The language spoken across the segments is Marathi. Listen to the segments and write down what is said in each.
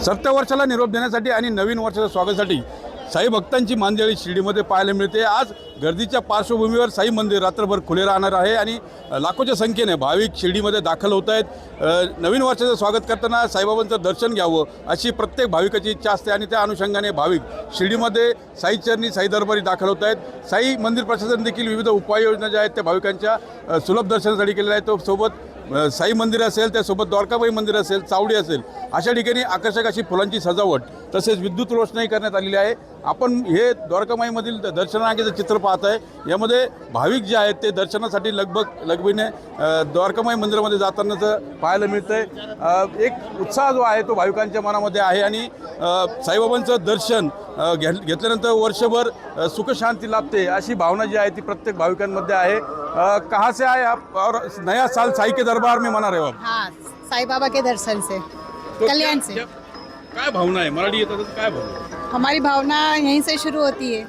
सत्य वर्षाला निरोप देण्यासाठी आणि नवीन वर्षाच्या स्वागतासाठी साई भक्तांची मांदियाळी शिर्डीमध्ये पाहायला मिळते। आज गर्दीच्या पार्श्वभूमीवर साई मंदिर रात्रभर खुले राहणार आहे आणि लाखोच्या संख्येने भाविक शिर्डीमध्ये दाखल होत आहेत। नवीन वर्षाचं स्वागत करताना साईबाबांचं दर्शन घ्यावं अशी प्रत्येक भाविकाची इच्छा असते आणि त्या अनुषंगाने भाविक शिर्डीमध्ये साई चरणी साई दरबारी दाखल होत आहेत। साई मंदिर प्रशासन देखील विविध उपाययोजना ज्या आहेत त्या भाविकांच्या सुलभ दर्शनासाठी केलेल्या आहेत। तो सोबत साई मंदिर असेल, त्यासोबत द्वारकाबाई मंदिर असेल, चावडी असेल, अशा ठिकाणी आकर्षक अशी फुलांची सजावट तसेच विद्युत रोषणाई करण्यात आलेली आहे। आपण हे द्वारकामाईमधील दर्शनांगेचं चित्र पाहत आहे। यामध्ये भाविक जे आहेत ते दर्शनासाठी लगबगीने द्वारकामाई मंदिरामध्ये जातानाचं पाहायला मिळतं आहे। एक उत्साह जो आहे तो भाविकांच्या मनामध्ये आहे आणि साईबाबांचं दर्शन घेतल्यानंतर वर्षभर सुखशांती लाभते अशी भावना जी आहे ती प्रत्येक भाविकांमध्ये आहे। कहाँ से आए आप और नया साल साई के दरबार में मना रहे हो आप? हाँ, साई बाबा के दर्शन से, तो कल्याण से। काय भावना है? मराठी येतं तर काय भावना? हमारी भावना यहीं से शुरू होती है।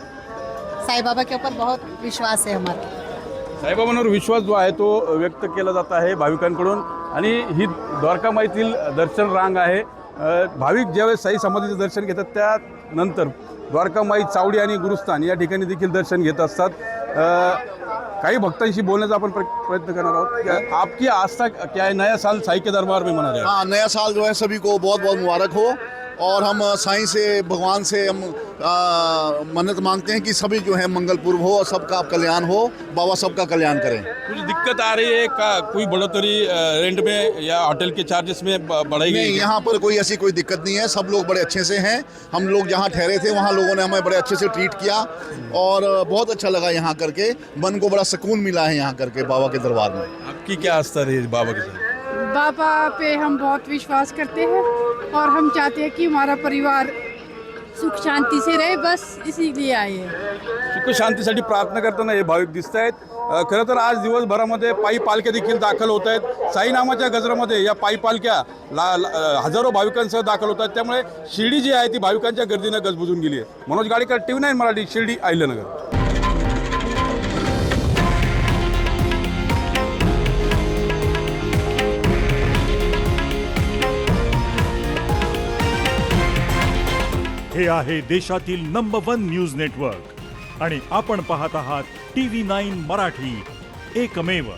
साई बाबा के ऊपर बहुत विश्वास है हमारा। साईबाबांवर विश्वास जो आहे तो व्यक्त केला जात आहे भाविकांकडून आणि ही द्वारकामाईतील दर्शन रांग आहे। भाविक ज्यावेळेस साई समाधीचं दर्शन घेतात त्यानंतर द्वारकामाई, चावडी आणि गुरुस्थान या ठिकाणी देखील दर्शन घेत असतात। काही भक्तांशी बोलण्याचा आपण प्रयत्न करणार आहोत। आपकी आस्था क्या है? नया साल साई के दरबार में मना रहे हैं। हाँ, नया साल जो है सभी को बहुत बहुत मुबारक हो और हम साईं से, भगवान से हम मन्नत मांगते हैं कि सभी जो है मंगलपूर्व हो और सबका कल्याण हो, बाबा सबका कल्याण करें। कुछ दिक्कत आ रही है का? कोई बढ़ोतरी रेंट में या होटल के चार्जेस में बढ़ाई गई? नहीं, यहाँ पर कोई ऐसी कोई दिक्कत नहीं है। सब लोग बड़े अच्छे से हैं। हम लोग जहाँ ठहरे थे वहाँ लोगों ने हमें बड़े अच्छे से ट्रीट किया और बहुत अच्छा लगा यहाँ करके। मन को बड़ा सुकून मिला है यहाँ करके बाबा के दरबार में। आपकी क्या आस्था रही बाबा के साथ? बाबा पे हम बहुत विश्वास करते हैं और हम चाहते हैं कि हमारा परिवार सुख शांति से रहे, बस इसीलिए आए हैं। सुख शांतीसाठी प्रार्थना करताना हे भाविक दिसत आहेत। खरं तर आज दिवसभरामध्ये पायी पालख्या देखील दाखल होत आहेत। साई नामाच्या गजरामध्ये या पायी पालख्या हजारो भाविकांसह दाखल होत आहेत। त्यामुळे शिर्डी जी आहे ती भाविकांच्या गर्दीनं गजबजून गेली आहे। मनोज गाडीकर, TV9 मराठी, शिर्डी, अहिल्यानगर। हे आहे देशातील नंबर 1 न्यूज नेटवर्क आणि आपण पाहत आहात TV9 मराठी, एकमेव।